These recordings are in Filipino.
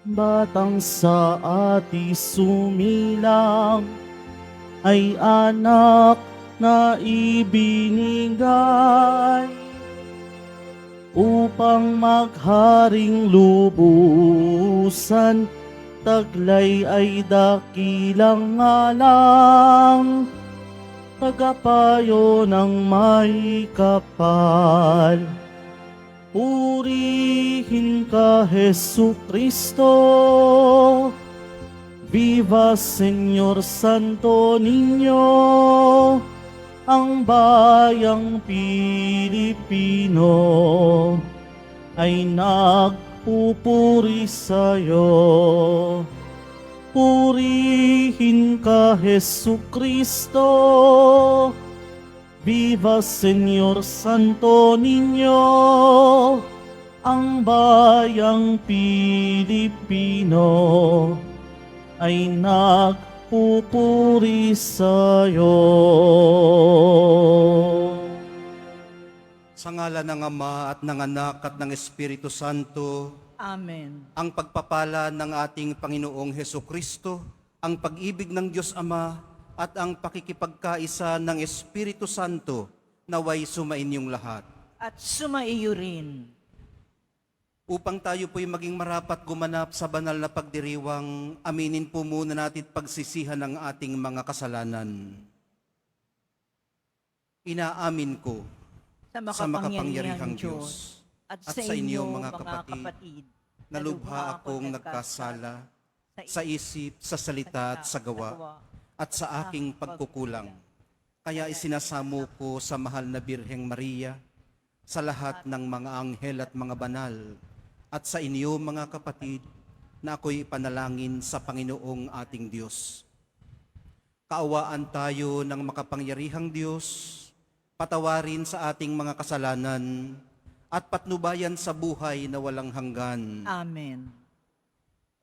Batang sa ati sumilang, ay anak na ibinigay upang magharing lubusan, taglay ay dakilang ngalang, tagapayo ng may kapal. Purihin ka, Jesucristo, viva Señor Santo Niño, ang bayang Pilipino ay nagpupuri sa'yo. Purihin ka, Jesucristo, viva Señor Santo Niño, ang bayang Pilipino ay nagpupuri sa'yo. Sa ngalan ng Ama at ng Anak at ng Espiritu Santo, Amen. ang pagpapala ng ating Panginoong Hesukristo, ang pag-ibig ng Diyos Ama, at ang pakikipagkaisa ng Espiritu Santo naway sumainyong lahat. At sumaiyo rin. Upang tayo po'y maging marapat gumanap sa banal na pagdiriwang, aminin po muna natin pagsisihan ng ating mga kasalanan. Inaamin ko Sa sa makapangyarihang makapangyarihang Diyos at sa inyo mga kapatid, na lubha akong nagkasala sa isip, sa salita at sa gawa, at sa aking pagkukulang. Kaya isinasamo ko sa mahal na Birheng Maria, sa lahat ng mga anghel at mga banal, at sa inyo mga kapatid, na ako'y ipanalangin sa Panginoong ating Diyos. Kaawaan tayo ng makapangyarihang Diyos, patawarin sa ating mga kasalanan, at patnubayan sa buhay na walang hanggan. Amen.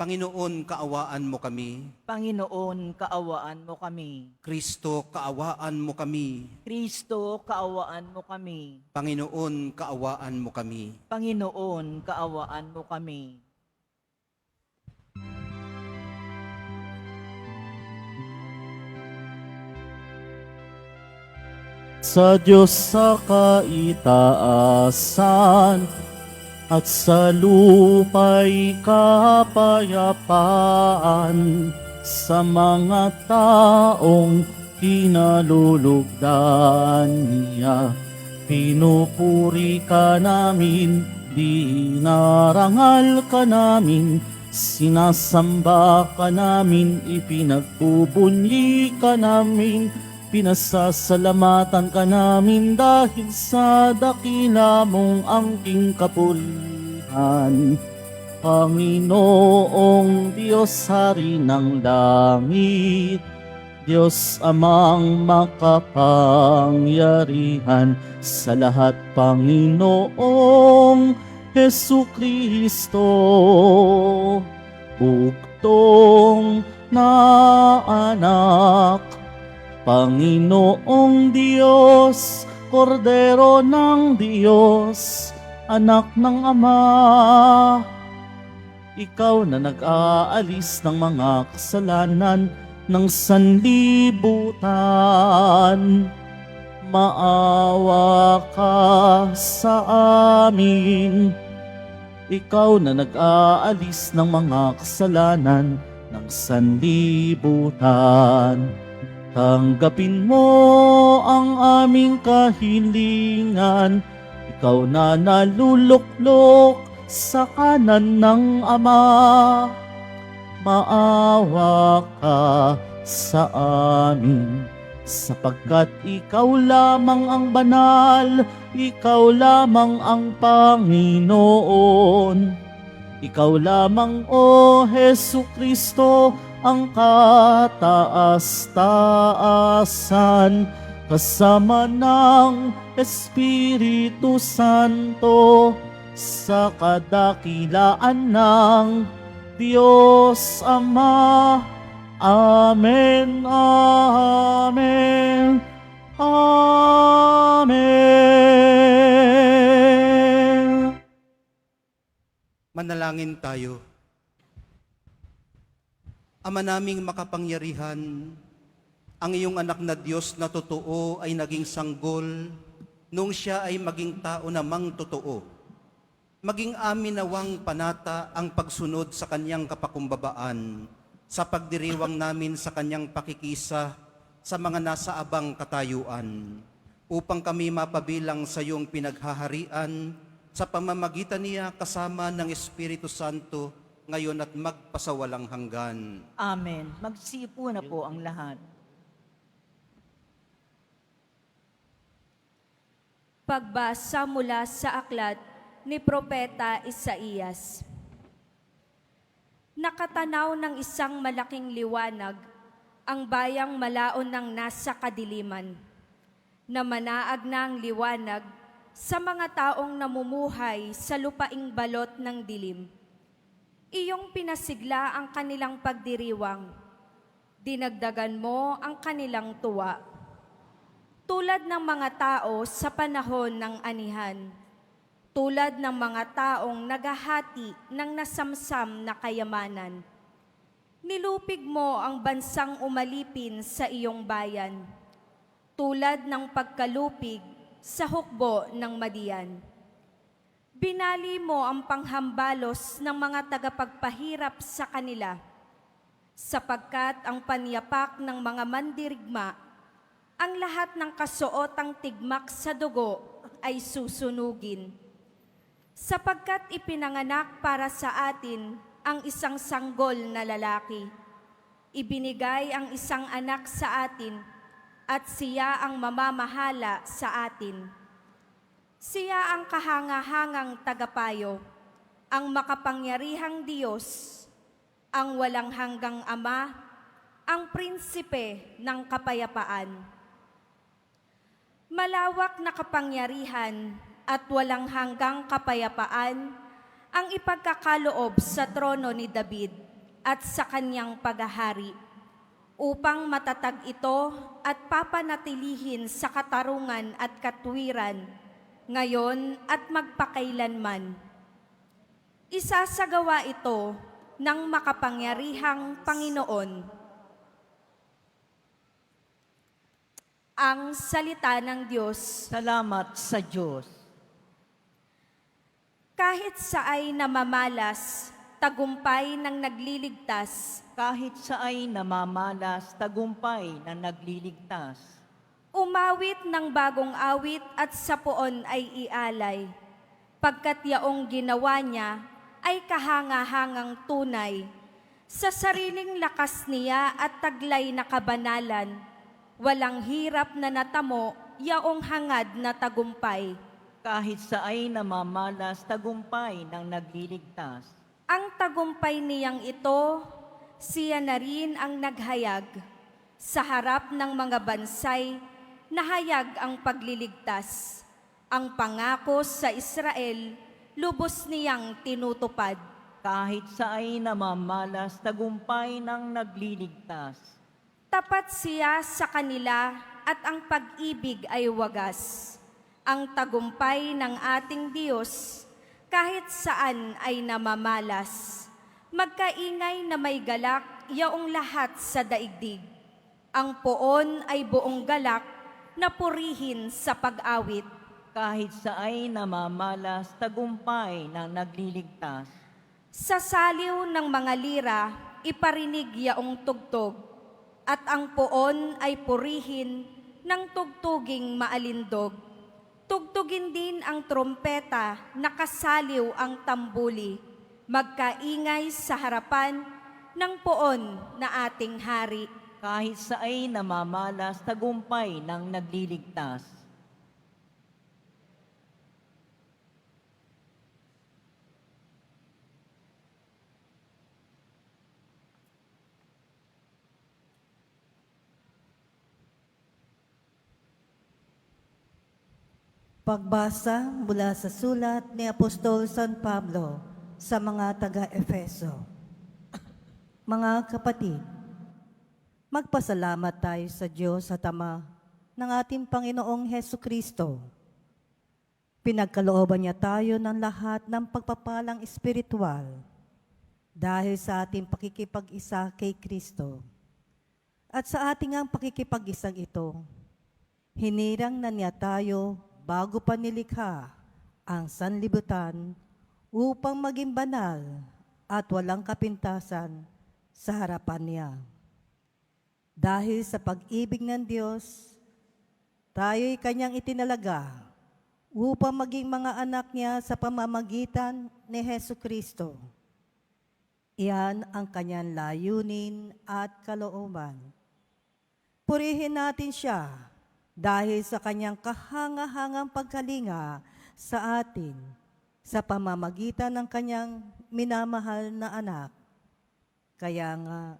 Panginoon, kaawaan mo kami. Panginoon, kaawaan mo kami. Kristo, kaawaan mo kami. Kristo, kaawaan mo kami. Panginoon, kaawaan mo kami. Panginoon, kaawaan mo kami. Sa Diyos sa kaitaasan, at sa lupa'y kapayapaan, sa mga taong kinalulugdan niya. Pinupuri ka namin, dinarangal ka namin, sinasamba ka namin, ipinagbubunyi ka namin, pinasasalamatan ka namin dahil sa dakila mong angking kapurihan. Panginoong Diyos, Hari ng langit, Diyos Amang makapangyarihan sa lahat, Panginoong Hesukristo, bugtong na anak, Panginoong Diyos, Kordero ng Diyos, anak ng Ama, ikaw na nag-aalis ng mga kasalanan ng sanlibutan, maawa ka sa amin. Ikaw na nag-aalis ng mga kasalanan ng sanlibutan, tanggapin mo ang aming kahilingan. Ikaw na naluluklok sa kanan ng Ama, maawa ka sa amin. Sapagkat ikaw lamang ang banal, ikaw lamang ang Panginoon. Ikaw lamang, O Hesukristo, ang kataas-taasan, kasama ng Espiritu Santo, sa kadakilaan ng Diyos Ama. Amen, amen, amen. Manalangin tayo. Ama naming makapangyarihan, ang iyong anak na Diyos na totoo ay naging sanggol nung siya ay maging tao namang totoo. Maging amin nawang panata ang pagsunod sa kanyang kapakumbabaan sa pagdiriwang namin sa kanyang pakikisa sa mga nasa abang katayuan, upang kami mapabilang sa iyong pinaghaharian sa pamamagitan niya kasama ng Espiritu Santo ngayon at magpasawalang hanggan. Amen. Magsipo na po ang lahat. Pagbasa mula sa aklat ni Propeta Isaías. Nakatanaw ng isang malaking liwanag ang bayang malaon ng nasa kadiliman, na manaag na ang liwanag sa mga taong namumuhay sa lupaing balot ng dilim. Iyong pinasigla ang kanilang pagdiriwang, dinagdagan mo ang kanilang tuwa. Tulad ng mga tao sa panahon ng anihan, tulad ng mga taong naghahati ng nasamsam na kayamanan. Nilupig mo ang bansang umalipin sa iyong bayan, tulad ng pagkalupig sa hukbo ng Madian. Binali mo ang panghambalos ng mga tagapagpahirap sa kanila, sapagkat ang panyapak ng mga mandirigma, ang lahat ng kasuotang tigmak sa dugo ay susunugin. Sapagkat ipinanganak para sa atin ang isang sanggol na lalaki. Ibinigay ang isang anak sa atin at siya ang mamamahala sa atin. Siya ang kahangahangang tagapayo, ang makapangyarihang Diyos, ang walang hanggang Ama, ang prinsipe ng kapayapaan. Malawak na kapangyarihan at walang hanggang kapayapaan ang ipagkakaloob sa trono ni David at sa kanyang paghahari, upang matatag ito at papanatilihin sa katarungan at katwiran, ngayon at magpakailanman. Isasagawa ito ng makapangyarihang Panginoon. Ang salita ng Diyos. Salamat sa Diyos. Kahit saay namamalas, tagumpay ng nagliligtas. Kahit saay namamalas, tagumpay na nagliligtas. Umawit ng bagong awit at sa poon ay ialay, pagkat yaong ginawa niya ay kahangahangang tunay. Sa sariling lakas niya at taglay na kabanalan, walang hirap na natamo yaong hangad na tagumpay. Kahit saay namamalas, tagumpay ng nagliligtas. Ang tagumpay niyang ito, siya na rin ang naghayag. Sa harap ng mga bansay, nahayag ang pagliligtas. Ang pangako sa Israel, lubos niyang tinutupad. Kahit saay namamalas, tagumpay ng nagliligtas. Tapat siya sa kanila at ang pag-ibig ay wagas. Ang tagumpay ng ating Diyos, kahit saan ay namamalas. Magkaingay na may galak, yaong lahat sa daigdig. Ang poon ay buong galak, na purihin sa pag-awit. Kahit saay namamalas, tagumpay ng nagliligtas. Sa saliw ng mga lira, iparinig yaong tugtog, at ang poon ay purihin ng tugtuging maalindog. Tugtugin din ang trompeta, nakasaliw ang tambuli, magkaingay sa harapan ng poon na ating hari. Kahit saay namamalas, tagumpay ng nagliligtas. Pagbasa mula sa sulat ni Apostol San Pablo sa mga taga-Efeso. Mga kapatid, magpasalamat tayo sa Diyos at Ama ng ating Panginoong Hesukristo. Pinagkalooban niya tayo ng lahat ng pagpapalang espiritual dahil sa ating pakikipag-isa kay Kristo. At sa ating ang pakikipag-isang ito, hinirang na niya tayo bago pa nilikha ang sanlibutan upang maging banal at walang kapintasan sa harapan niya. Dahil sa pag-ibig ng Diyos, tayo'y kanyang itinalaga upang maging mga anak niya sa pamamagitan ni Hesu Kristo. Iyan ang kanyang layunin at kalooban. Purihin natin siya dahil sa kanyang kahanga-hangang pagkalinga sa atin sa pamamagitan ng kanyang minamahal na anak. Kaya nga,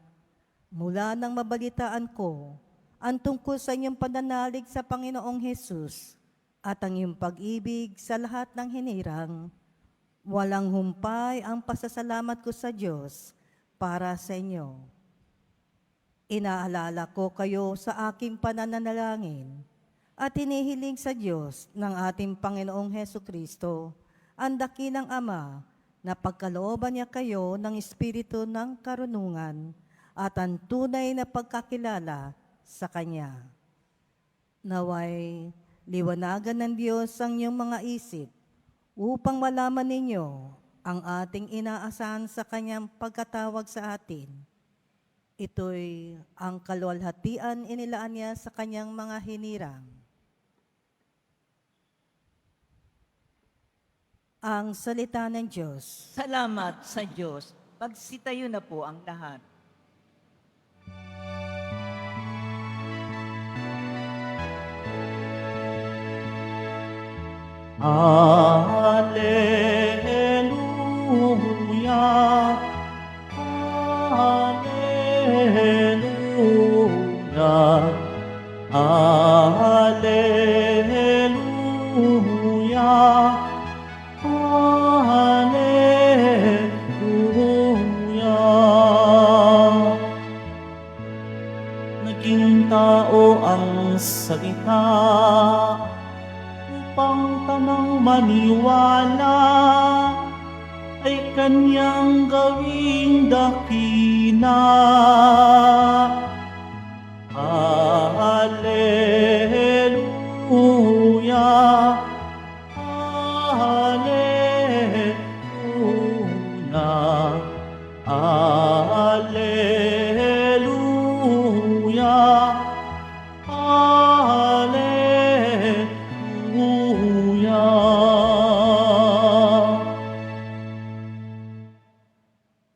mula nang mabalitaan ko ang tungkol sa inyong pananalig sa Panginoong Hesus at ang iyong pag-ibig sa lahat ng hinirang, walang humpay ang pasasalamat ko sa Diyos para sa inyo. Inaalala ko kayo sa aking pananalangin at hinihiling sa Diyos ng ating Panginoong Heso Kristo, ang dakilang Ama, na pagkalooban niya kayo ng espiritu ng karunungan at ang tunay na pagkakilala sa Kanya. Naway liwanagan ng Diyos ang inyong mga isip upang malaman ninyo ang ating inaasahan sa Kanyang pagkatawag sa atin. Ito'y ang kaluwalhatian inilaan niya sa Kanyang mga hinirang. Ang salita ng Diyos. Salamat sa Diyos. Pagsitayo na po ang lahat. Hallelujah, Hallelujah, Hallelujah, Hallelujah. Naging tao ang salita upang tanang maniwala ay kanyang gawing dakina. Hallelujah, Hallelujah, Hallelujah, Hallelujah.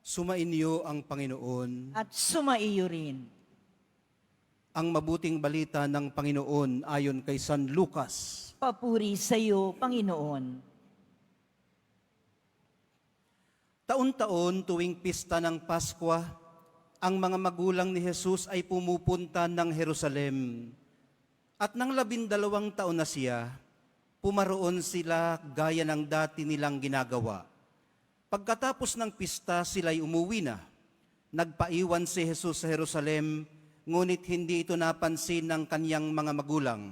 Sumainyo ang Panginoon. At sumaiyo rin. Ang mabuting balita ng Panginoon ayon kay San Lucas. Papuri sa iyo, Panginoon. Taon-taon tuwing pista ng Paskwa, ang mga magulang ni Jesus ay pumupunta ng Jerusalem. At nang 12 taon na siya, pumaroon sila gaya ng dati nilang ginagawa. Pagkatapos ng pista, sila'y umuwi na. Nagpaiwan si Jesus sa Jerusalem, ngunit hindi ito napansin ng kanyang mga magulang.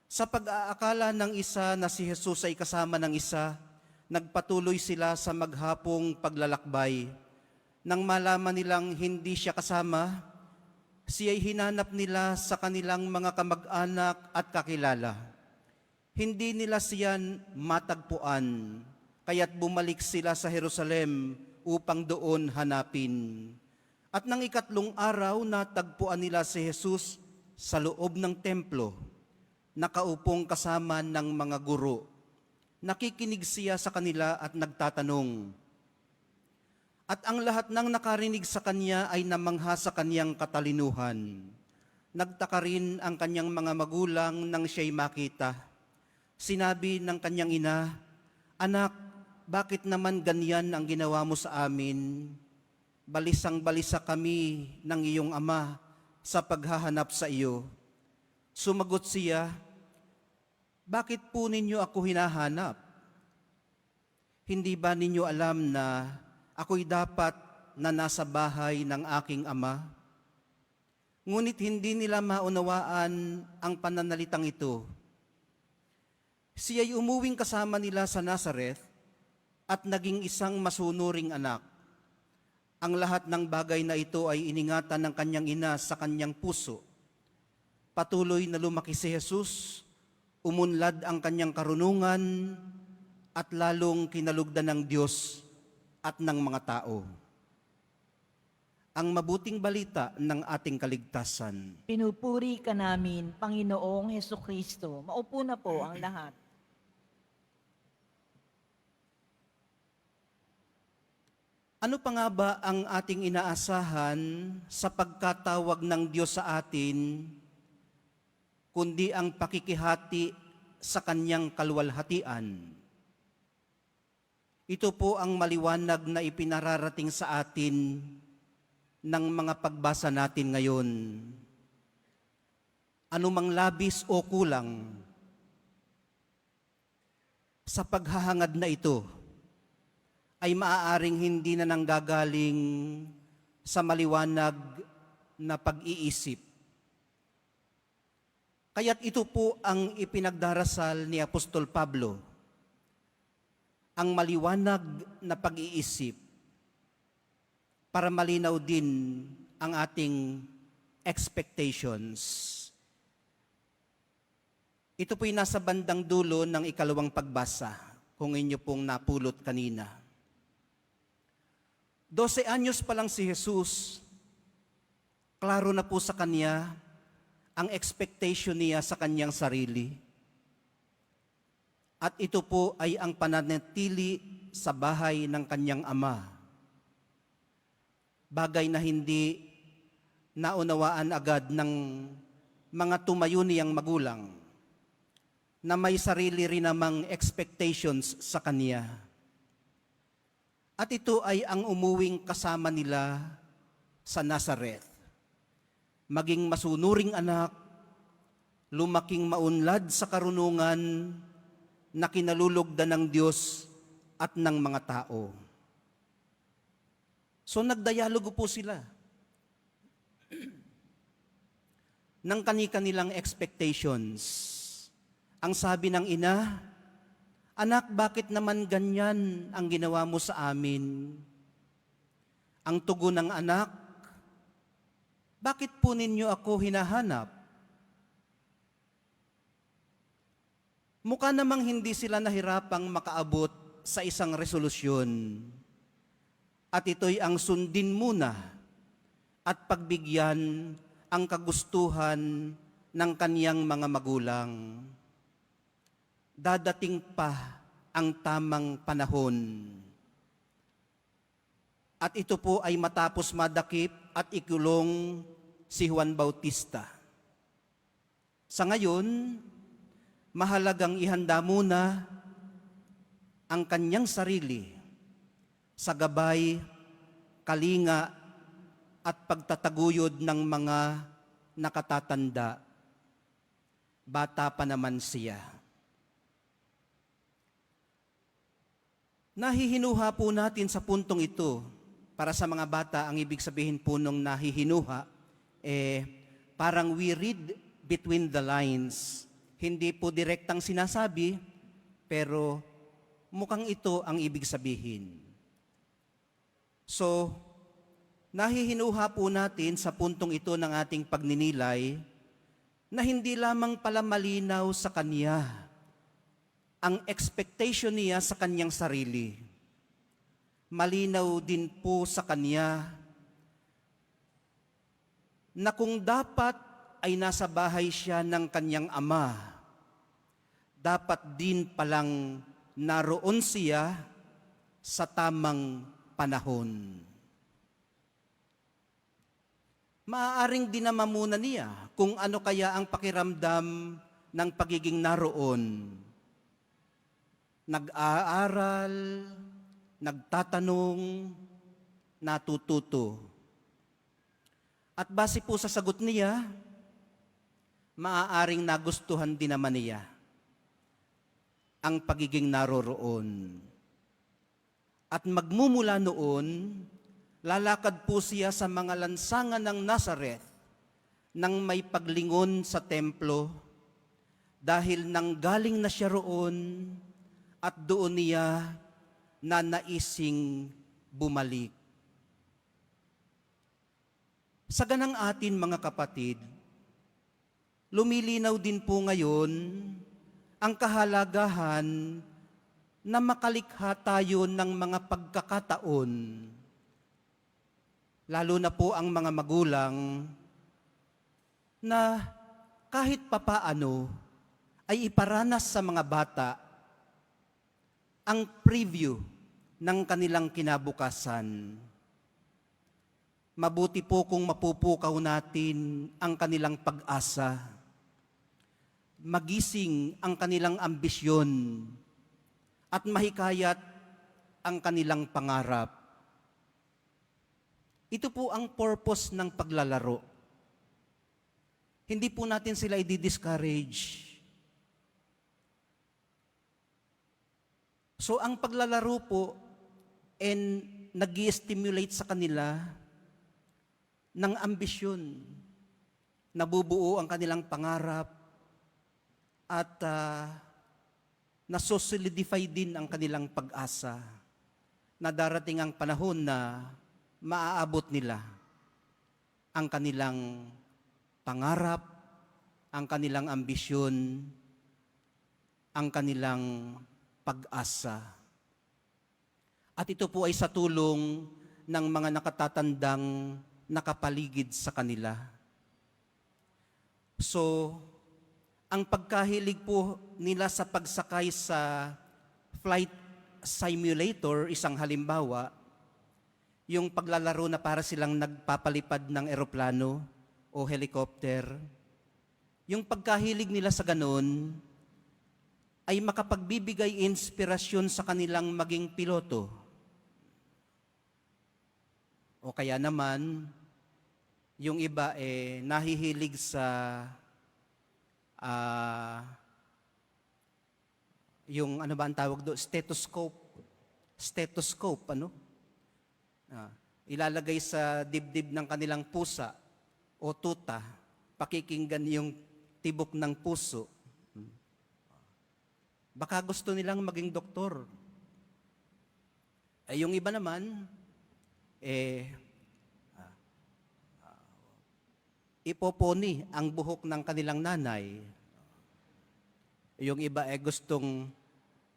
Sa pag-aakala ng isa na si Jesus ay kasama ng isa, nagpatuloy sila sa maghapong paglalakbay. Nang malaman nilang hindi siya kasama, siya'y hinanap nila sa kanilang mga kamag-anak at kakilala. Hindi nila siya matagpuan, kaya't bumalik sila sa Jerusalem upang doon hanapin. At nang 3 araw, natagpuan nila si Jesus sa loob ng templo, nakaupong kasama ng mga guro. Nakikinig siya sa kanila at nagtatanong. At ang lahat ng nakarinig sa kanya ay namangha sa kanyang katalinuhan. Nagtaka rin ang kanyang mga magulang nang siya'y makita. Sinabi ng kanyang ina, "Anak, bakit naman ganyan ang ginawa mo sa amin? Balisang-balisa kami ng iyong ama sa paghahanap sa iyo." Sumagot siya, "Bakit po ninyo ako hinahanap? Hindi ba ninyo alam na ako'y dapat na nasa bahay ng aking ama?" Ngunit hindi nila maunawaan ang pananalitang ito. Siya'y umuwing kasama nila sa Nazareth at naging isang masunuring anak. Ang lahat ng bagay na ito ay iningatan ng kanyang ina sa kanyang puso. Patuloy na lumaki si Jesus, umunlad ang kanyang karunungan, at lalong kinalugdan ng Diyos at ng mga tao. Ang mabuting balita ng ating kaligtasan. Pinupuri ka namin, Panginoong Hesukristo. Maupo na po ang lahat. Ano pa nga ba ang ating inaasahan sa pagkatawag ng Diyos sa atin, kundi ang pakikihati sa kanyang kaluwalhatian? Ito po ang maliwanag na ipinararating sa atin ng mga pagbasa natin ngayon. Anumang labis o kulang sa paghahangad na ito ay maaaring hindi na nanggagaling sa maliwanag na pag-iisip. Kaya't ito po ang ipinagdarasal ni Apostol Pablo, ang maliwanag na pag-iisip para malinaw din ang ating expectations. Ito po'y nasa bandang dulo ng ikalawang pagbasa, kung inyo pong napulot kanina. 12 anyos pa lang si Jesus, klaro na po sa kanya ang expectation niya sa kanyang sarili. At ito po ay ang pananatili sa bahay ng kanyang ama. Bagay na hindi naunawaan agad ng mga tumayo niyang magulang na may sarili rin namang expectations sa kanya. At ito ay ang umuwing kasama nila sa Nazareth. Maging masunuring anak, lumaking maunlad sa karunungan na kinalulugdan ng Diyos at ng mga tao. So nagdialogo po sila ng kani-kanilang expectations. Ang sabi ng ina, "Anak, bakit naman ganyan ang ginawa mo sa amin?" Ang tugon ng anak, "Bakit po ninyo ako hinahanap? Mukha namang hindi sila nahirapang makaabot sa isang resolusyon. At ito'y ang sundin muna at pagbigyan ang kagustuhan ng kaniyang mga magulang. Dadating pa ang tamang panahon. At ito po ay matapos madakip at ikulong si Juan Bautista. Sa ngayon, mahalagang ihanda muna ang kanyang sarili sa gabay, kalinga at pagtataguyod ng mga nakatatanda. Bata pa naman siya. Nahihinuha po natin sa puntong ito, para sa mga bata, ang ibig sabihin po nung nahihinuha, parang we read between the lines. Hindi po direktang sinasabi, pero mukhang ito ang ibig sabihin. So, nahihinuha po natin sa puntong ito ng ating pagninilay na hindi lamang pala malinaw sa kanya ang expectation niya sa kanyang sarili. Malinaw din po sa kanya na kung dapat ay nasa bahay siya ng kanyang ama, dapat din palang naroon siya sa tamang panahon. Maaaring dinamamuna niya kung ano kaya ang pakiramdam ng pagiging naroon. Nag-aaral, nagtatanong, natututo. At base po sa sagot niya, maaaring nagustuhan din naman niya ang pagiging naroroon. At magmumula noon, lalakad po siya sa mga lansangan ng Nazareth nang may paglingon sa templo dahil nanggaling na siya roon at doon niya na naising bumalik. Sa ganang atin mga kapatid, lumilinaw din po ngayon ang kahalagahan na makalikha tayo ng mga pagkakataon, lalo na po ang mga magulang, na kahit papaano ay iparanas sa mga bata ang preview ng kanilang kinabukasan. Mabuti po kung mapupukaw natin ang kanilang pag-asa, magising ang kanilang ambisyon, at mahikayat ang kanilang pangarap. Ito po ang purpose ng paglalaro. Hindi po natin sila i-discourage. So ang paglalaro po nag-i-stimulate sa kanila ng ambisyon, nabubuo ang kanilang pangarap, at nasosolidify din ang kanilang pag-asa na darating ang panahon na maaabot nila ang kanilang pangarap, ang kanilang ambisyon, ang kanilang pag-asa. At ito po ay sa tulong ng mga nakatatandang nakapaligid sa kanila. So, ang pagkahilig po nila sa pagsakay sa flight simulator, isang halimbawa, yung paglalaro na para silang nagpapalipad ng eroplano o helicopter, yung pagkahilig nila sa ganun ay makapagbibigay inspirasyon sa kanilang maging piloto. O kaya naman, yung iba nahihilig sa yung ano ba ang tawag doon? Stethoscope. Stethoscope, ano? Ilalagay sa dibdib ng kanilang pusa o tuta, pakikinggan yung tibok ng puso. Baka gusto nilang maging doktor. Yung iba naman, ipoponi ang buhok ng kanilang nanay. Yung iba gustong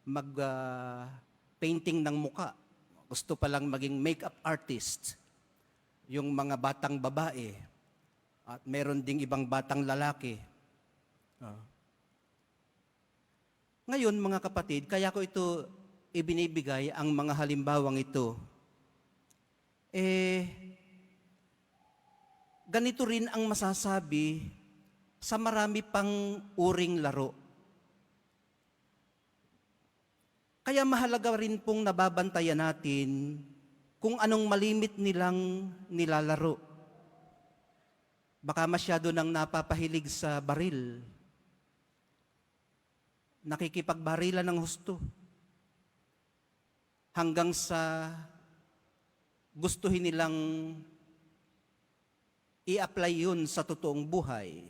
mag-painting ng muka. Gusto palang maging makeup artist. Yung mga batang babae. At meron ding ibang batang lalaki. Ngayon mga kapatid, kaya ko ito ibinibigay ang mga halimbawang ito. Ganito rin ang masasabi sa marami pang uring laro. Kaya mahalaga rin pong nababantayan natin kung anong malimit nilang nilalaro. Baka masyado nang napapahilig sa baril. Nakikipagbarilan ng husto. Hanggang sa gustuhin nilang i-apply yun sa totoong buhay.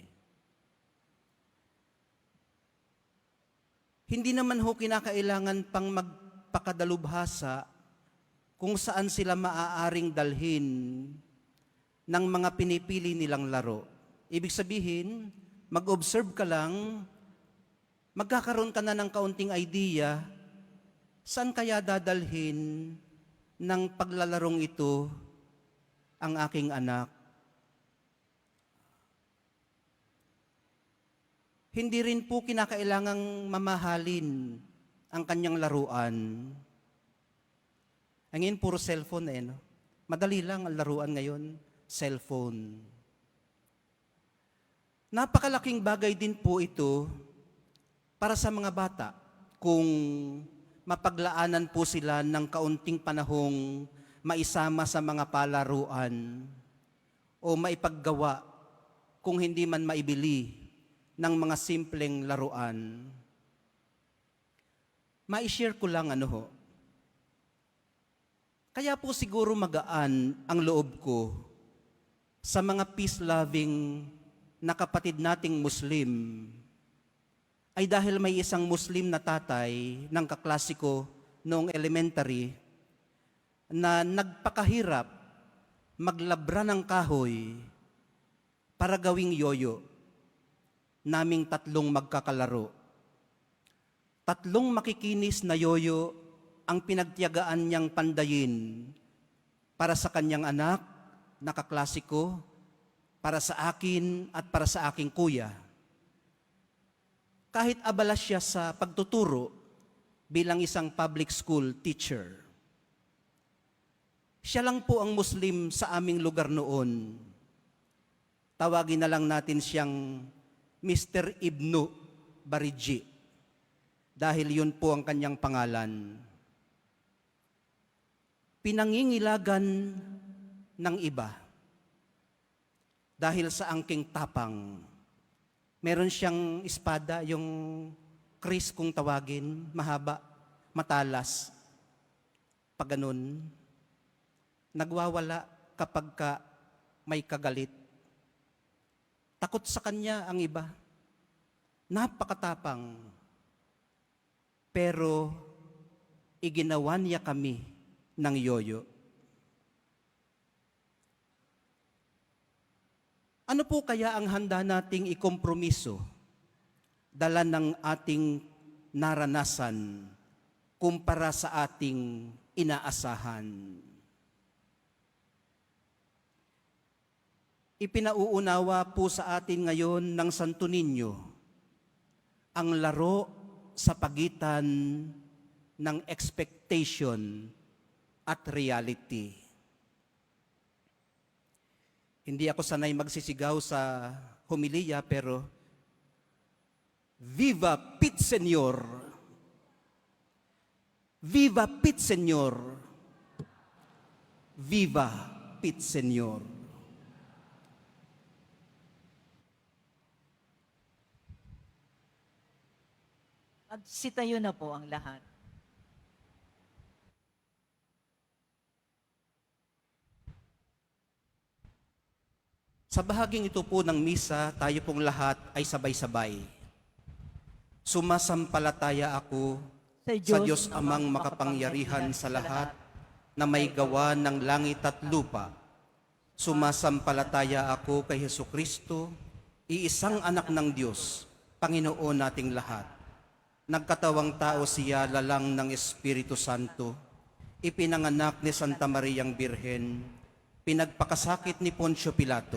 Hindi naman ho kinakailangan pang magpakadalubhasa kung saan sila maaaring dalhin ng mga pinipili nilang laro. Ibig sabihin, mag-observe ka lang, magkakaroon ka na ng kaunting idea, saan kaya dadalhin ng paglalarong ito ang aking anak? Hindi rin po kinakailangang mamahalin ang kanyang laruan. Ngayon, puro cellphone no? Madali lang ang laruan ngayon, cellphone. Napakalaking bagay din po ito para sa mga bata kung mapaglaanan po sila ng kaunting panahong maisama sa mga palaruan o maipaggawa kung hindi man maibili ng mga simpleng laruan. Ma-share ko lang Kaya po siguro magaan ang loob ko sa mga peace-loving na kapatid nating Muslim ay dahil may isang Muslim na tatay ng kaklase ko noong elementary na nagpakahirap maglabra ng kahoy para gawing yoyo, naming tatlong magkakalaro. Tatlong makikinis na yoyo ang pinagtiyagaan niyang pandayin para sa kanyang anak, nakaklasiko, para sa akin at para sa aking kuya. Kahit abala siya sa pagtuturo bilang isang public school teacher. Siya lang po ang Muslim sa aming lugar noon. Tawagin na lang natin siyang Mr. Ibnu Bariji dahil yun po ang kanyang pangalan. Pinangingilagan ng iba dahil sa angking tapang. Meron siyang espada, yung kris kung tawagin, mahaba, matalas. Pag ganun, nagwawala kapag may kagalit. Takot sa kanya ang iba. Napakatapang. Pero iginawa niya kami ng yoyo. Ano po kaya ang handa nating ikompromiso dala ng ating naranasan kumpara sa ating inaasahan? Ipinauunawa po sa atin ngayon ng Santo Niño ang laro sa pagitan ng expectation at reality. Hindi ako sanay magsisigaw sa homilya, pero Viva Pit Señor! Viva Pit Señor! Viva Pit Señor! Magsitayo na po ang lahat. Sa bahaging ito po ng misa, tayo pong lahat ay sabay-sabay. Sumasampalataya ako sa Diyos Amang makapangyarihan sa lahat na may gawa ng langit at lupa. Sumasampalataya ako kay Hesukristo, iisang anak ng Diyos, Panginoon nating lahat. Nagkatawang tao siya, lalang ng Espiritu Santo, ipinanganak ni Santa Mariang Birhen, pinagpakasakit ni Poncio Pilato,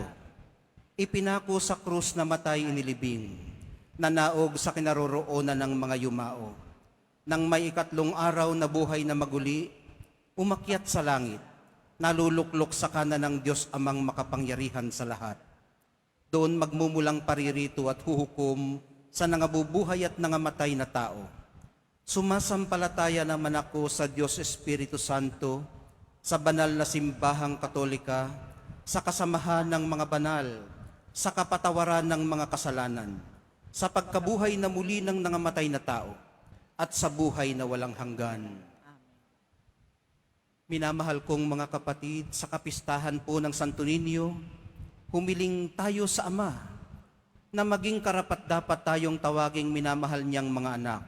ipinako sa krus na matay inilibing, nanaog sa kinaroroonan ng mga yumao. Nang may ikatlong araw na buhay na maguli, umakyat sa langit, naluluklok sa kanan ng Diyos Amang makapangyarihan sa lahat. Doon magmumulang paririto at huhukom sa nangabubuhay at nangamatay na tao. Sumasampalataya naman ako sa Diyos Espiritu Santo, sa banal na simbahang katolika, sa kasamahan ng mga banal, sa kapatawaran ng mga kasalanan, sa pagkabuhay na muli ng nangamatay na tao, at sa buhay na walang hanggan. Minamahal kong mga kapatid, sa kapistahan po ng Santo Niño, humiling tayo sa Ama na maging karapat-dapat tayong tawaging minamahal niyang mga anak.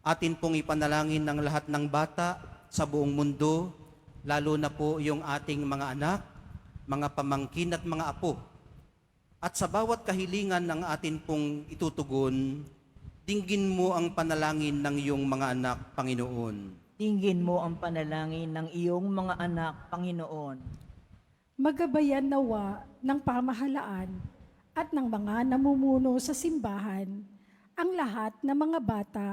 Atin pong ipanalangin ng lahat ng bata sa buong mundo, lalo na po yung ating mga anak, mga pamangkin at mga apo. At sa bawat kahilingan ng atin pong itutugon, dinggin mo ang panalangin ng iyong mga anak, Panginoon. Dinggin mo ang panalangin ng iyong mga anak, Panginoon. Magabayan nawa ng pamahalaan at ng mga namumuno sa simbahan ang lahat ng mga bata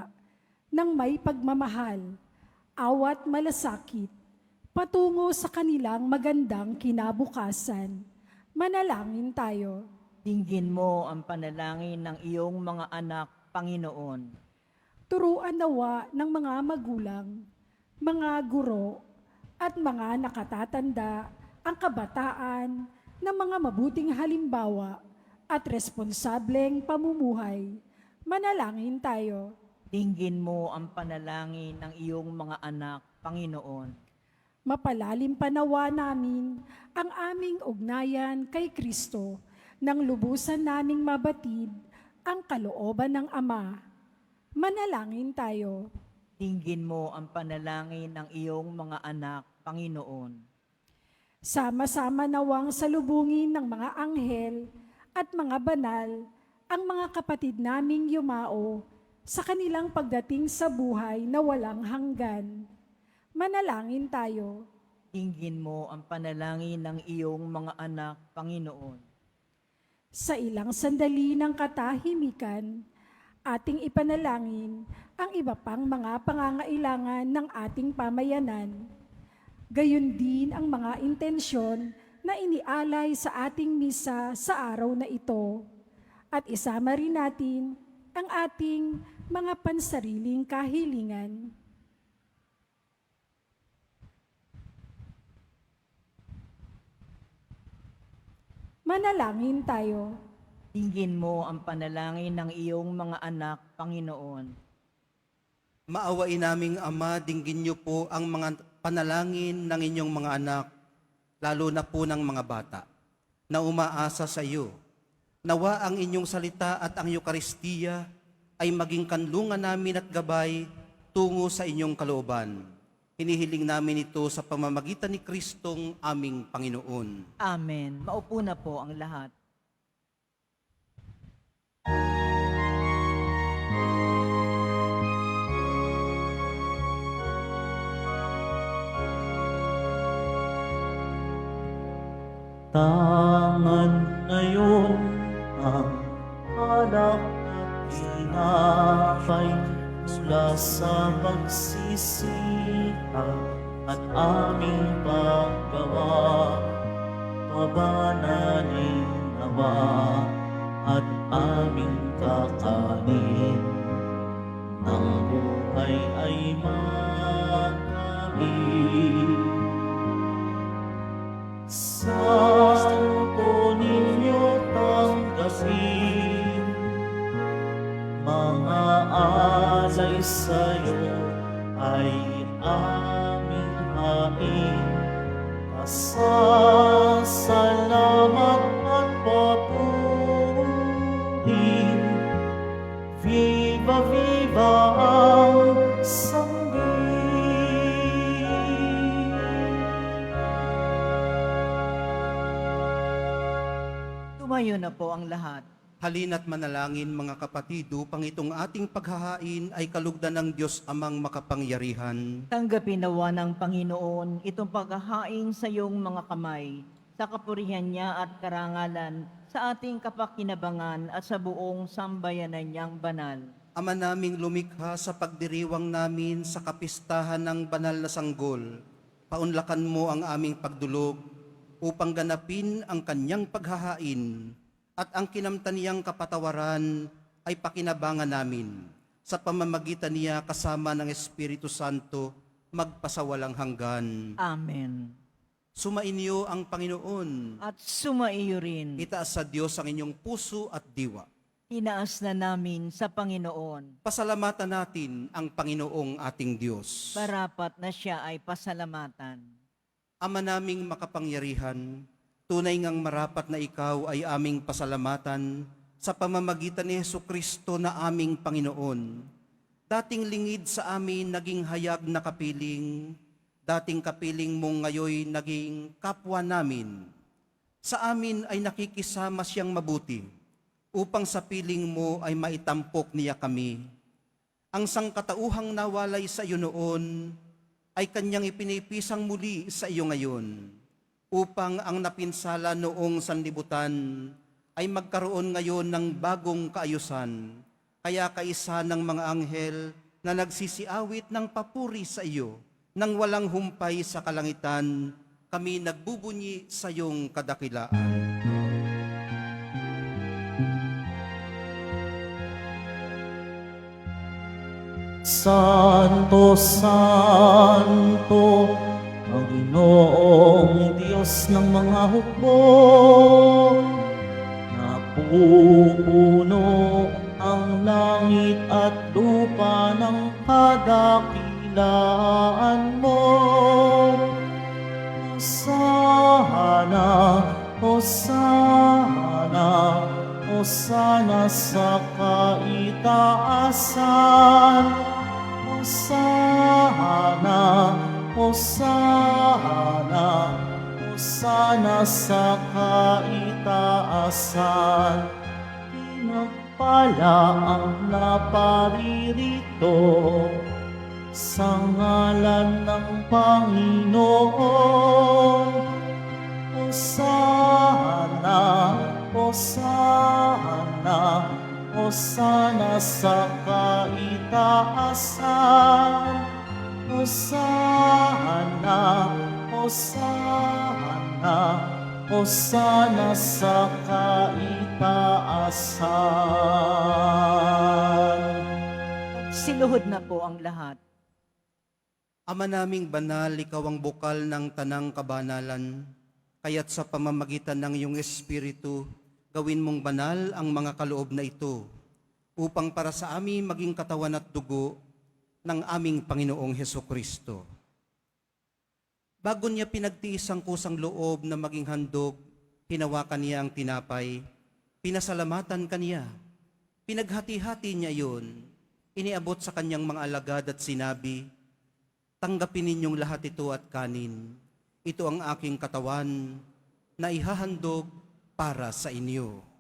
ng may pagmamahal, awat malasakit, patungo sa kanilang magandang kinabukasan. Manalangin tayo. Dinggin mo ang panalangin ng iyong mga anak, Panginoon. Turuan nawa ng mga magulang, mga guro, at mga nakatatanda ang kabataan ng mga mabuting halimbawa at responsableng pamumuhay. Manalangin tayo. Dinggin mo ang panalangin ng iyong mga anak, Panginoon. Mapalalim pa nawa namin ang aming ugnayan kay Kristo nang lubusan naming mabatid ang kalooban ng Ama. Manalangin tayo. Dinggin mo ang panalangin ng iyong mga anak, Panginoon. Sama-sama nawang salubungin ng mga anghel at mga banal ang mga kapatid naming yumao sa kanilang pagdating sa buhay na walang hanggan. Manalangin tayo. Dinggin mo ang panalangin ng iyong mga anak, Panginoon. Sa ilang sandali ng katahimikan, ating ipanalangin ang iba pang mga pangangailangan ng ating pamayanan. Gayon din ang mga intensyon na inialay sa ating misa sa araw na ito. At isama rin natin ang ating mga pansariling kahilingan. Manalangin tayo. Dinggin mo ang panalangin ng iyong mga anak, Panginoon. Maawain naming Ama, dinggin niyo po ang mga panalangin ng inyong mga anak, lalo na po ng mga bata, na umaasa sa iyo. Nawa ang inyong salita at ang Eukaristiya ay maging kanlungan namin at gabay tungo sa inyong kalooban. Hinihiling namin ito sa pamamagitan ni Kristong aming Panginoon. Amen. Maupo na po ang lahat. Tangan ngayon ang anak at tinapay mula sa pagsisita at aming paggawa. Pabananin nawa at aming kakanin ng buhay ay makamit. Santo ninyo tanggapin, mga alay sa'yo ay aming hain. Pasasalamat at papuri, viva viva ang sanggol. Tumayo na po ang lahat. Halina't manalangin mga kapatid, upang itong ating paghahain ay kalugdan ng Diyos Amang makapangyarihan. Tanggapin nawa ng Panginoon itong paghahain sa iyong mga kamay, sa kapurihan niya at karangalan, sa ating kapakinabangan at sa buong sambayanan niyang banal. Ama naming lumikha, sa pagdiriwang namin sa kapistahan ng banal na sanggol, paunlakan mo ang aming pagdulog upang ganapin ang kanyang paghahain at ang kinamtan niyang kapatawaran ay pakinabangan namin. Sa pamamagitan niya kasama ng Espiritu Santo, magpasawalang hanggan. Amen. Sumainyo ang Panginoon. At sumaiyo rin. Itaas sa Diyos ang inyong puso at diwa. Tinaas na namin sa Panginoon. Pasalamatan natin ang Panginoong ating Diyos. Marapat na siya ay pasalamatan. Ama naming makapangyarihan, tunay ngang marapat na ikaw ay aming pasalamatan sa pamamagitan ni Jesucristo na aming Panginoon. Dating lingid sa amin naging hayag na kapiling, dating kapiling mong ngayoy naging kapwa namin. Sa amin ay nakikisama siyang mabuti, upang sa piling mo ay maitampok niya kami. Ang sangkatauhang nawalay sa iyo noon, ay kanyang ipinipisang muli sa iyo ngayon, upang ang napinsala noong sanlibutan ay magkaroon ngayon ng bagong kaayusan. Kaya kaisa ng mga anghel na nagsisiawit ng papuri sa iyo, nang walang humpay sa kalangitan, kami nagbubunyi sa iyong kadakilaan. Santo, Santo, Panginoong Diyos ng mga hukbo, napupuno ang langit at lupa ng kadakilaan mo. Hosana, Hosana, Hosana sa kaitaasan. Hosana, Hosana, Hosana sa kaitaasan, pinagpala ang naparirito sa ngalan ng Panginoon. Hosana, Hosana, Hosana sa kaitaasan. Hosana, Hosana, Hosana sa kaitaasan. Sinuhod na po ang lahat. Ama naming banal, ikaw ang bukal ng tanang kabanalan, kaya't sa pamamagitan ng iyong Espiritu, gawin mong banal ang mga kaloob na ito, upang para sa amin maging katawan at dugo ng aming Panginoong Hesukristo. Bago niya pinagtiis ang kusang loob na maging handog, hinawakan niya ang tinapay, pinasalamatan kaniya, pinaghati-hati niya iyon, iniabot sa kanyang mga alagad at sinabi, "Tanggapin ninyong lahat ito at kanin. Ito ang aking katawan na ihahandog para sa inyo."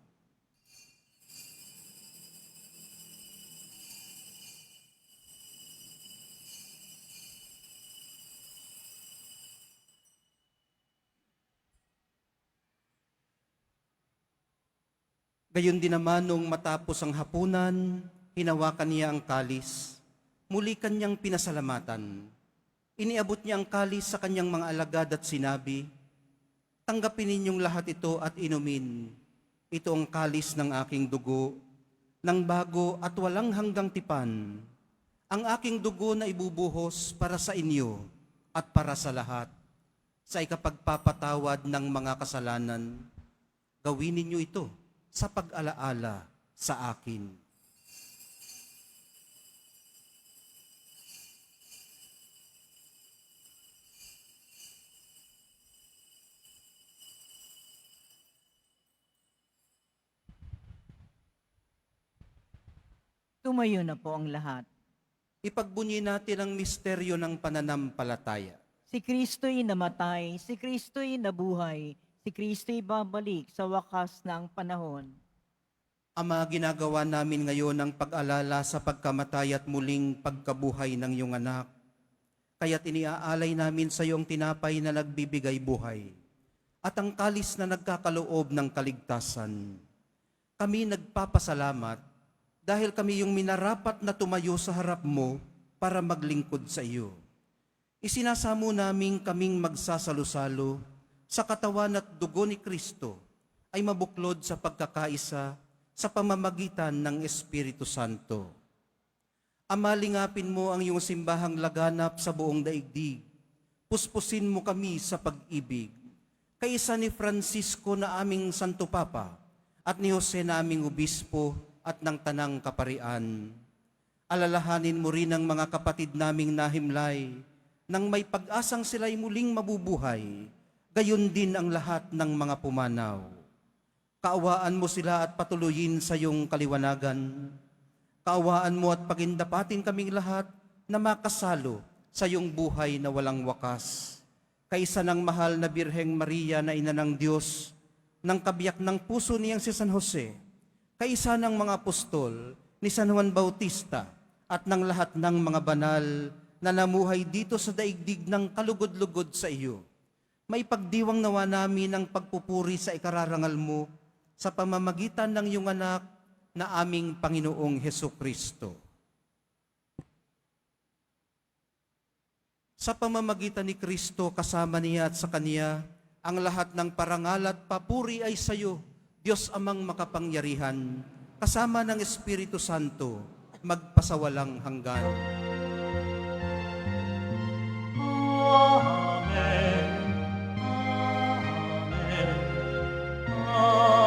Gayon din naman nung matapos ang hapunan, hinawakan niya ang kalis. Muli kanyang pinasalamatan. Iniabot niya ang kalis sa kanyang mga alagad at sinabi, "Tanggapin ninyong lahat ito at inumin. Ito ang kalis ng aking dugo, ng bago at walang hanggang tipan. Ang aking dugo na ibubuhos para sa inyo at para sa lahat, sa ikapagpapatawad ng mga kasalanan. Gawin ninyo ito sa pag-alaala sa akin." Tumayo na po ang lahat. Ipagbunyi natin ang misteryo ng pananampalataya. Si Kristo'y namatay, si Kristo'y nabuhay, si Kristo'y babalik sa wakas ng panahon. Ama, ginagawa namin ngayon ang pag-alala sa pagkamatay at muling pagkabuhay ng iyong anak. Kaya't iniaalay namin sa iyong tinapay na nagbibigay buhay at ang kalis na nagkakaloob ng kaligtasan. Kami nagpapasalamat dahil kami yung minarapat na tumayo sa harap mo para maglingkod sa iyo. Isinasamo namin kaming magsasalo-salo sa katawan at dugo ni Kristo ay mabuklod sa pagkakaisa sa pamamagitan ng Espiritu Santo. Ama, lingapin mo ang iyong simbahang laganap sa buong daigdig. Puspusin mo kami sa pag-ibig. Kaisa ni Francisco na aming Santo Papa at ni Jose na aming Obispo at ng Tanang Kaparian. Alalahanin mo rin ang mga kapatid naming nahimlay nang may pag-asang sila'y muling mabubuhay, gayon din ang lahat ng mga pumanaw. Kaawaan mo sila at patuloyin sa iyong kaliwanagan. Kaawaan mo at pagindapatin kaming lahat na makasalo sa iyong buhay na walang wakas. Kaisa ng mahal na Birheng Maria na ina ng Diyos, ng kabiyak ng puso niyang si San Jose, kaisa ng mga apostol ni San Juan Bautista at ng lahat ng mga banal na namuhay dito sa daigdig ng kalugod-lugod sa iyo. May pagdiwang nawa namin ang pagpupuri sa ikararangal mo sa pamamagitan ng iyong anak na aming Panginoong Hesukristo. Sa pamamagitan ni Kristo, kasama niya at sa Kaniya, ang lahat ng parangal at papuri ay sa iyo, Diyos Amang makapangyarihan, kasama ng Espiritu Santo, magpasawalang hanggan. Amen. Amen. Amen.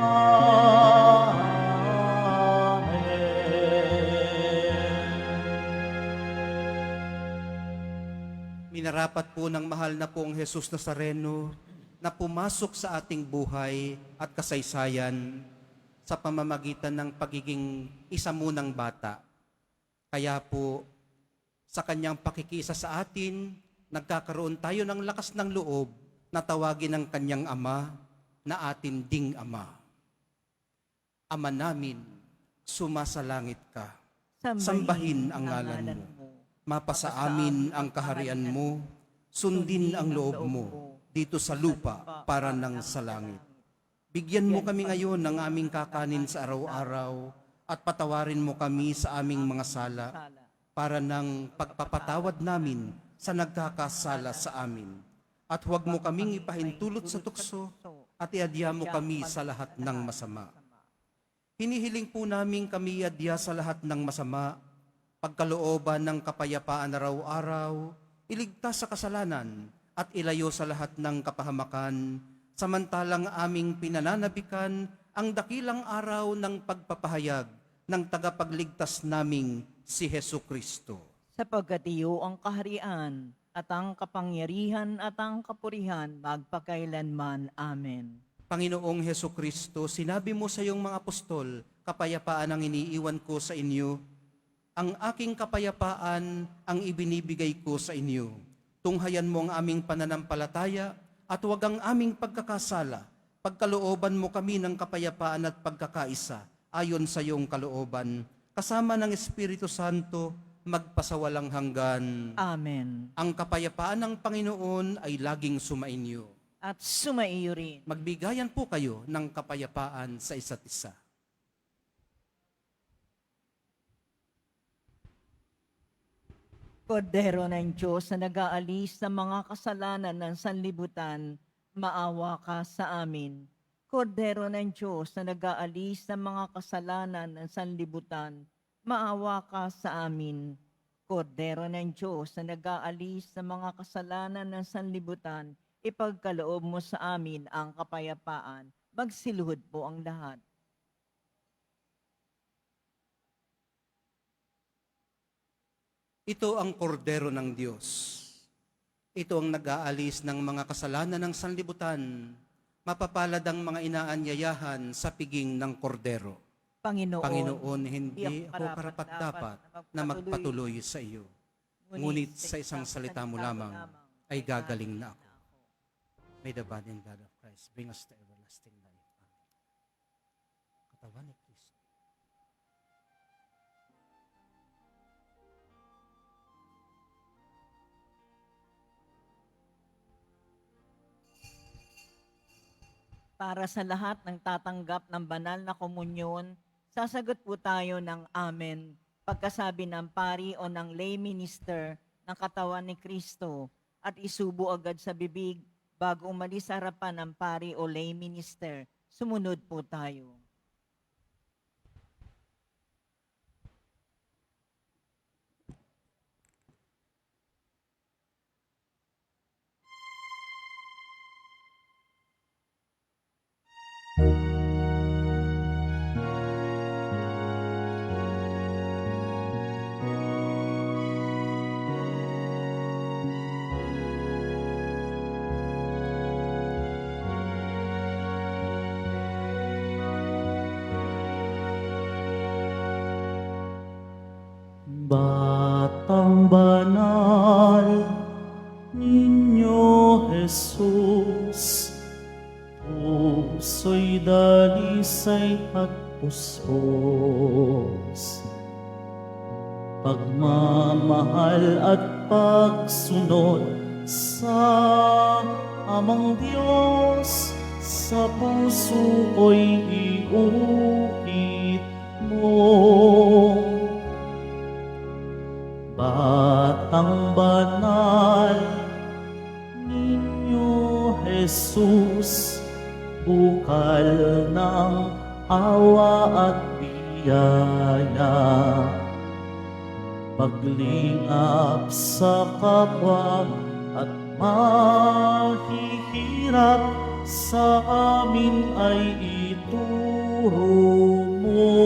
Amen. Minarapat po ng mahal na pong Jesus Nazareno na pumasok sa ating buhay at kasaysayan sa pamamagitan ng pagiging isa munang bata. Kaya po, sa kanyang pakikiisa sa atin, nagkakaroon tayo ng lakas ng loob na tawagin ng kanyang ama na atin ding Ama. Ama namin, sumasalangit ka. Sambahin ang ngalan mo. Mapasa amin ang kaharian mo. Sundin ang loob mo dito sa lupa para ng sa langit. Bigyan mo kami ngayon ng aming kakanin sa araw-araw at patawarin mo kami sa aming mga sala para ng pagpapatawad namin sa nagkakasala sa amin. At huwag mo kaming ipahintulot sa tukso at iadya mo kami sa lahat ng masama. Hinihiling po namin kami iadya sa lahat ng masama, pagkalooban ng kapayapaan araw-araw, iligtas sa kasalanan at ilayo sa lahat ng kapahamakan, samantalang aming pinananabikan ang dakilang araw ng pagpapahayag ng tagapagligtas naming si Hesu Kristo. Sapagkat iyo ang kaharian at ang kapangyarihan at ang kapurihan magpakailanman. Amen. Panginoong Hesu Kristo, sinabi mo sa iyong mga apostol, kapayapaan ang iniiwan ko sa inyo, ang aking kapayapaan ang ibinibigay ko sa inyo. Tunghayan mo ang aming pananampalataya at huwag ang aming pagkakasala. Pagkalooban mo kami ng kapayapaan at pagkakaisa ayon sa iyong kalooban, kasama ng Espiritu Santo, magpasawalang hanggan. Amen. Ang kapayapaan ng Panginoon ay laging sumainyo. At sumaiyo rin. Magbigayan po kayo ng kapayapaan sa isa't isa. Kordero ng Diyos na nag-aalis ng mga kasalanan ng sanlibutan, maawa ka sa amin. Kordero ng Diyos na nag-aalis ng mga kasalanan ng sanlibutan, maawa ka sa amin. Kordero ng Diyos na nag-aalis ng mga kasalanan ng sanlibutan, ipagkaloob mo sa amin ang kapayapaan. Magsiluhod po ang lahat. Ito ang kordero ng Diyos. Ito ang nag-aalis ng mga kasalanan ng sanlibutan. Mapapalad ang mga inaanyayahan sa piging ng kordero. Panginoon, hindi ako karapat-dapat na magpatuloy sa iyo. Ngunit sa isang salita mo lamang ay gagaling na ako. May the body and blood of Christ bring us to everlasting life. Amen. Katawan ni Kristo. Para sa lahat ng tatanggap ng banal na komunyon, sasagot po tayo ng Amen pagkasabi ng pari o ng lay minister ng katawan ni Kristo at isubo agad sa bibig bago umalis sa harapan ng pari o lay minister. Sumunod po tayo. Batang banal, Ninyo Jesus, puso'y dalisay at puspos, pagmamahal at pagsunod sa Amang Diyos, sa puso ko'y iukit mo. Batang banal, Ninyo Jesus, bukal ng awa at biyaya, paglingap sa kapwa at mahihirap sa amin ay ituro mo.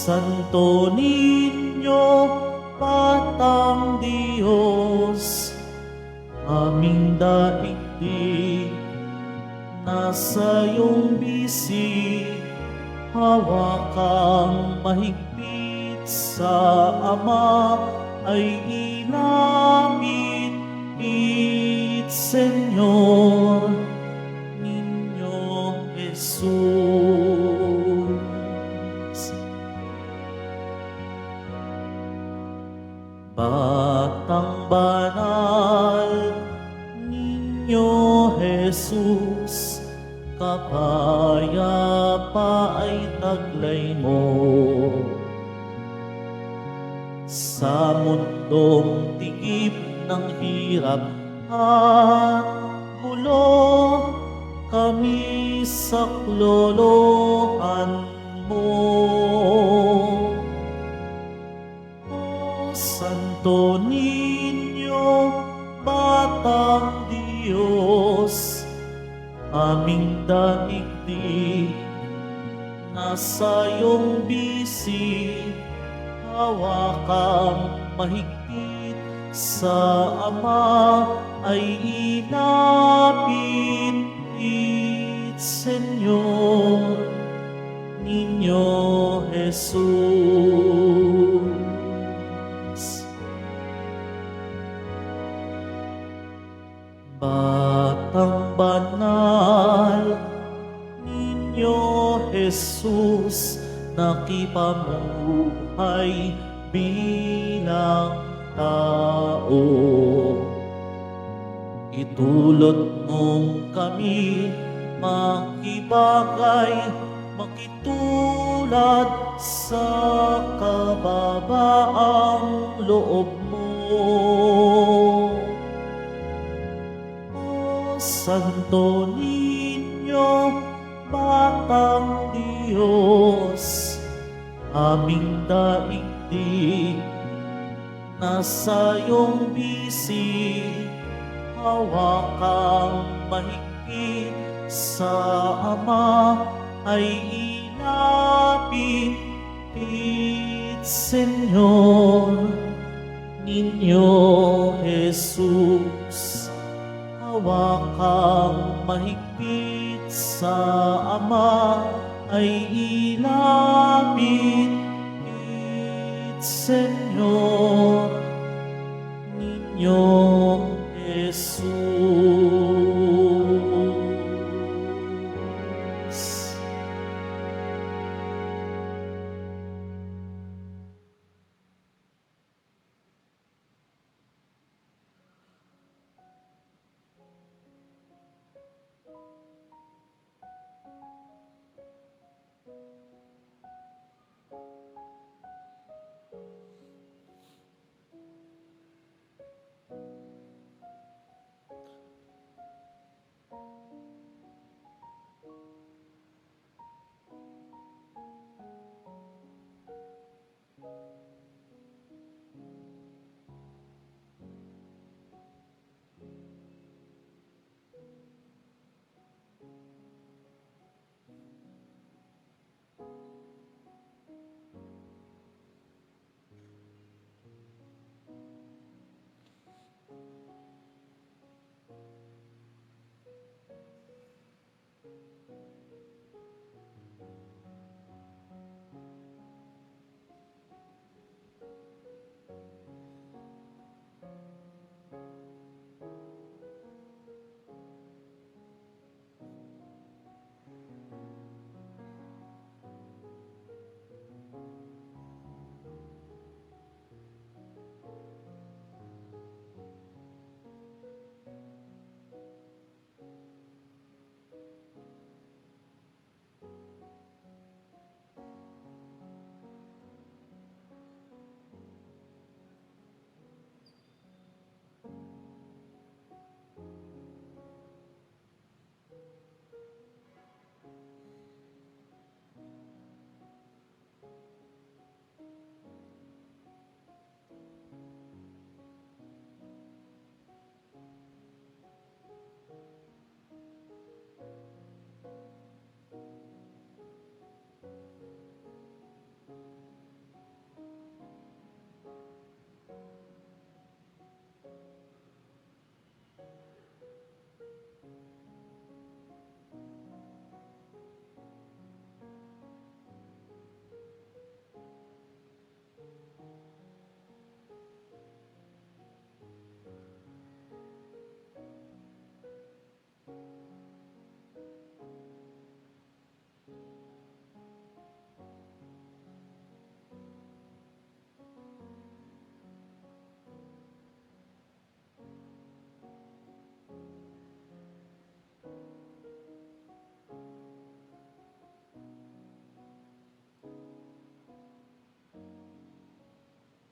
Santo Niño, Batang Diyos, aming daigdig na nasa iyong bisig, hawakang mahigpit sa Ama ay inamit, Senyor, Niño Jesus. Batang banal, Niño Jesus, kapayapa ay taglay mo. Sa mundong tigip ng hirap at gulo, kami saklolohan mo. O Santo Niño, Batang Diyos, aming daigdig nasa iyong bisig, hawakang mahigpit sa Ama ay inapit, Senyor, Niño Jesus. Batang banal, Niño Jesus, nakipamuhay bilang tao. Itulot mong kami makibagay, makitulad sa kababaang loob mo. O Santo Niño, Batang Diyos, aming daigdig nasa iyong bisig, hawakang mahigpit sa Ama ay inapit, Senyor, Niño Jesus. Hawakang mahigpit sa Ama ay inapit, Senyor, Niño Jesus.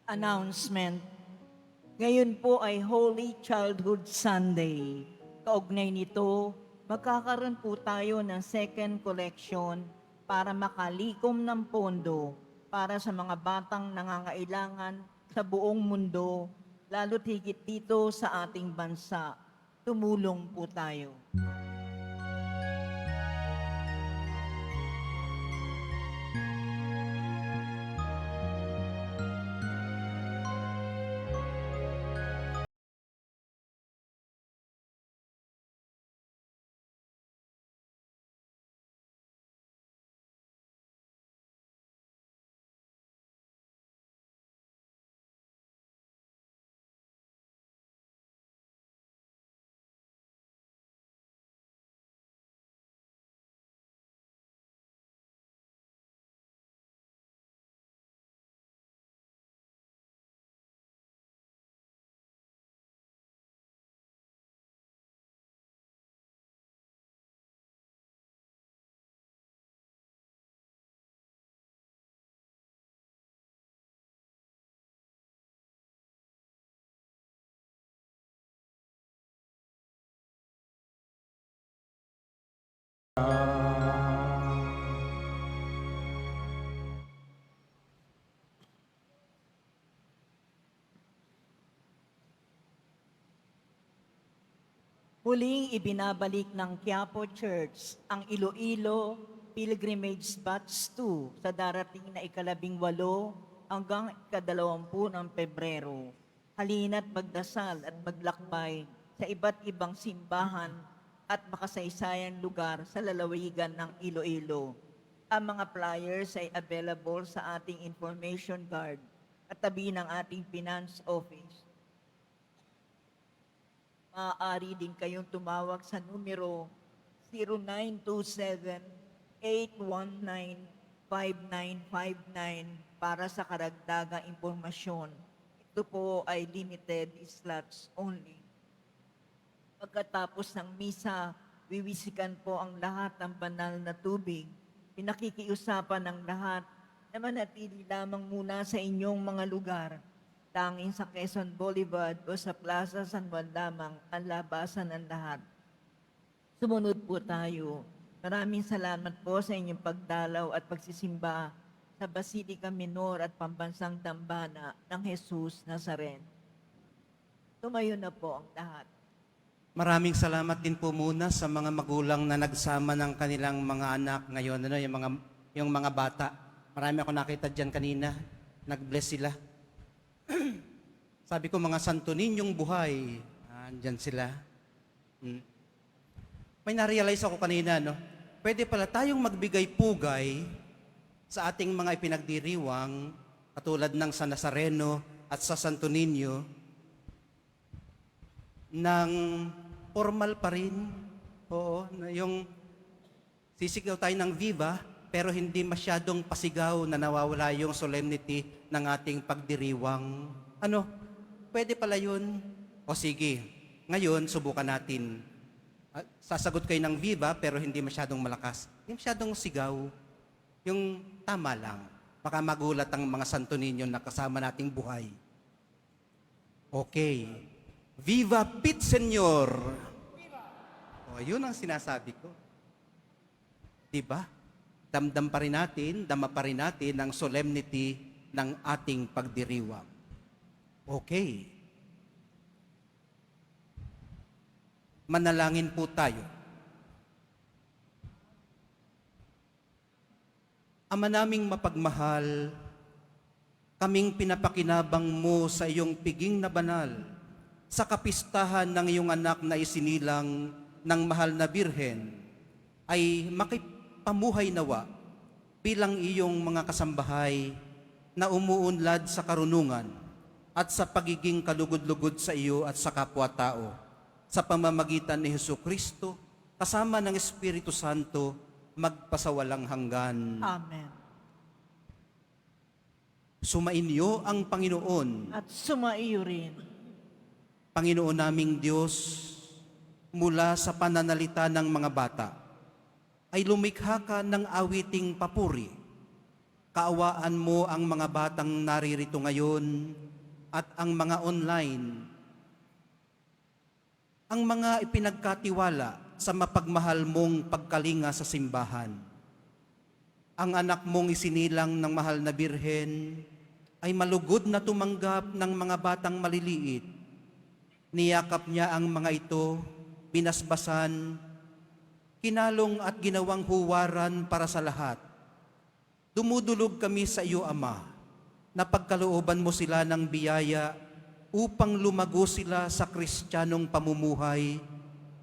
Announcement. Ngayon po ay Holy Childhood Sunday. Kaugnay nito, magkakaroon po tayo ng second collection para makalikom ng pondo para sa mga batang nangangailangan sa buong mundo, lalo higit dito sa ating bansa. Tumulong po tayo. Muling ibinabalik ng Quiapo Church ang Iloilo Pilgrimage Batch 2 sa darating na ika-18 hanggang ika-20 ng Pebrero. Halina't magdasal at maglakbay sa iba't ibang simbahan at makasaysayang lugar sa lalawigan ng Iloilo. Ang mga flyers ay available sa ating information card at tabi ng ating finance office. Maaari din kayong tumawag sa numero 0927-819-5959 para sa karagdagang impormasyon. Ito po ay limited slots only. Pagkatapos ng misa, wiwisikan po ang lahat ng banal na tubig. Pinakikiusapan ng lahat na manatili lamang muna sa inyong mga lugar. Tanging sa Quezon Boulevard o sa Plaza San Juan lamang ang labasan ng lahat. Sumunod po tayo. Maraming salamat po sa inyong pagdalaw at pagsisimba sa Basilica Minor at Pambansang Dambana ng Jesus Nazaren. Tumayo na po ang lahat. Maraming salamat din po muna sa mga magulang na nagsama ng kanilang mga anak ngayon, yung mga bata. Marami ako nakita diyan kanina. Nag-bless sila. Sabi ko, mga santo ninyong buhay, andyan sila. May na-realize ako kanina, no? Pwede pala tayong magbigay pugay sa ating mga ipinagdiriwang, katulad ng sa Nazareno at sa Santo Niño, ng formal pa rin. Oo, yung sisigaw tayo ng Viva, pero hindi masyadong pasigaw na nawawala yung solemnity ng ating pagdiriwang. Ano? Pwede pala yun. O sige, ngayon subukan natin. Sasagot kayo ng Viva pero hindi masyadong malakas. Hindi masyadong sigaw. Yung tama lang. Baka magulat ang mga santo ninyo na kasama nating buhay. Okay. Viva Pit Senyor! O, yun ang sinasabi ko. Diba? Damdam pa rin natin, dama pa rin natin ang solemnity ng ating pagdiriwang. Okay. Manalangin po tayo. Ama naming mapagmahal, kaming pinapakinabang mo sa iyong piging na banal, sa kapistahan ng iyong anak na isinilang ng mahal na Birhen, ay makipamuhay nawa bilang iyong mga kasambahay na umuunlad sa karunungan at sa pagiging kalugod-lugod sa iyo at sa kapwa-tao, sa pamamagitan ni Jesucristo, kasama ng Espiritu Santo, magpasawalang hanggan. Amen. Sumainyo ang Panginoon. At sumaiyo rin. Panginoon naming Diyos, mula sa pananalita ng mga bata, ay lumikha ka ng awiting papuri. Kaawaan mo ang mga batang naririto ngayon at ang mga online, ang mga ipinagkatiwala sa mapagmahal mong pagkalinga sa simbahan. Ang anak mong isinilang ng mahal na Birhen ay malugod na tumanggap ng mga batang maliliit. Niyakap niya ang mga ito, binasbasan, kinalong at ginawang huwaran para sa lahat. Dumudulog kami sa iyo, Ama, na pagkalooban mo sila ng biyaya upang lumago sila sa Kristiyanong pamumuhay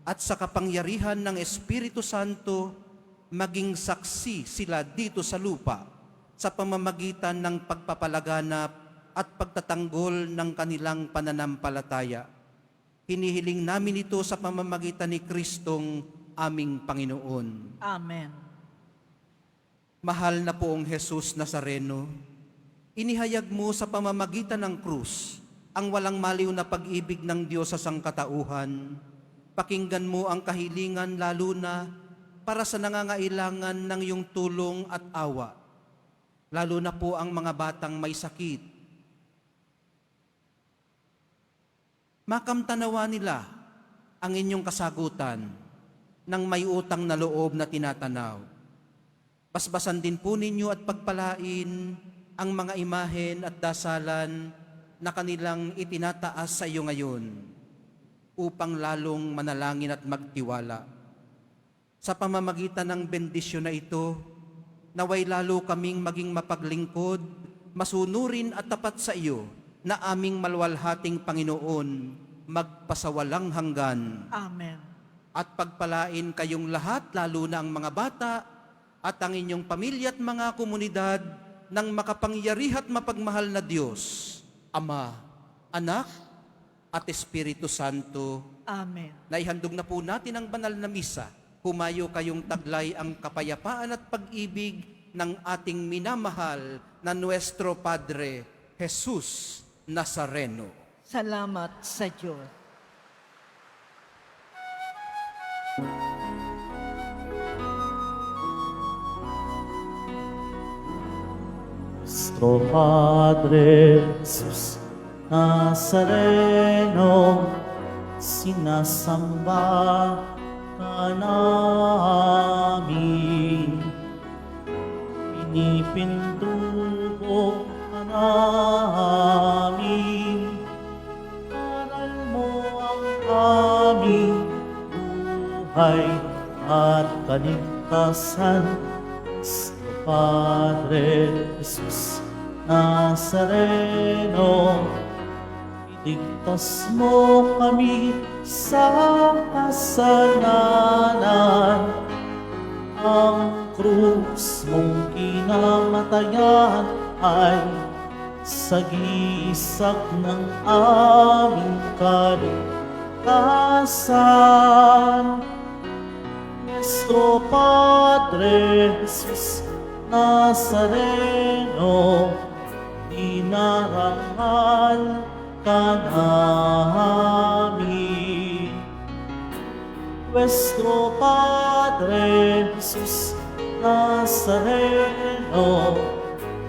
at sa kapangyarihan ng Espiritu Santo maging saksi sila dito sa lupa sa pamamagitan ng pagpapalaganap at pagtatanggol ng kanilang pananampalataya. Hinihiling namin ito sa pamamagitan ni Kristong aming Panginoon. Amen. Mahal na poong Jesus Nazareno, inihayag mo sa pamamagitan ng krus ang walang maliw na pag-ibig ng Diyos sa sangkatauhan. Pakinggan mo ang kahilingan lalo na para sa nangangailangan ng iyong tulong at awa, lalo na po ang mga batang may sakit. Makamtanawa nila ang inyong kasagutan ng may utang na loob na tinatanaw. Basbasan din po ninyo at pagpalain ang mga imahen at dasalan na kanilang itinataas sa iyo ngayon upang lalong manalangin at magtiwala. Sa pamamagitan ng bendisyon na ito, naway lalo kaming maging mapaglingkod, masunurin at tapat sa iyo na aming malwalhating Panginoon magpasawalang hanggan. Amen. At pagpalain kayong lahat, lalo na ang mga bata, at ang inyong pamilya at mga komunidad ng makapangyarihan at mapagmahal na Diyos, Ama, Anak, at Espiritu Santo. Amen. Naihandog na po natin ang banal na misa. Humayo kayong taglay ang kapayapaan at pag-ibig ng ating minamahal na Nuestro Padre, Jesus Nazareno. Salamat sa Diyos. Nuestro Padre Jesus Nazareno, sinasamba ka namin, pinipintuho ka namin, aral mo ang aming buhay at kaligtasan. Padre Jesus Nazareno, iligtas mo kami sa kasalanan. Ang krus mong kinamatayan ay sagisag ng aming kaligtasan. Nuestro Padre Jesus Nazareno, dinarangal ka namin. Nuestro Padre Jesus Nazareno,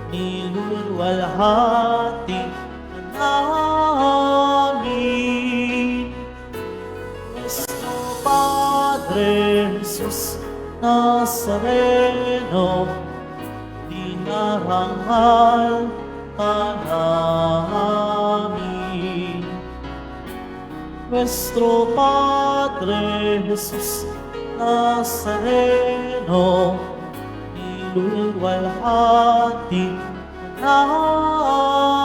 niluluwalhati ka namin. Nuestro Padre Jesus Nazareno, dinarangal ka namin. Nuestro Padre Jesus Nazareno, niluluwalhati ka namin.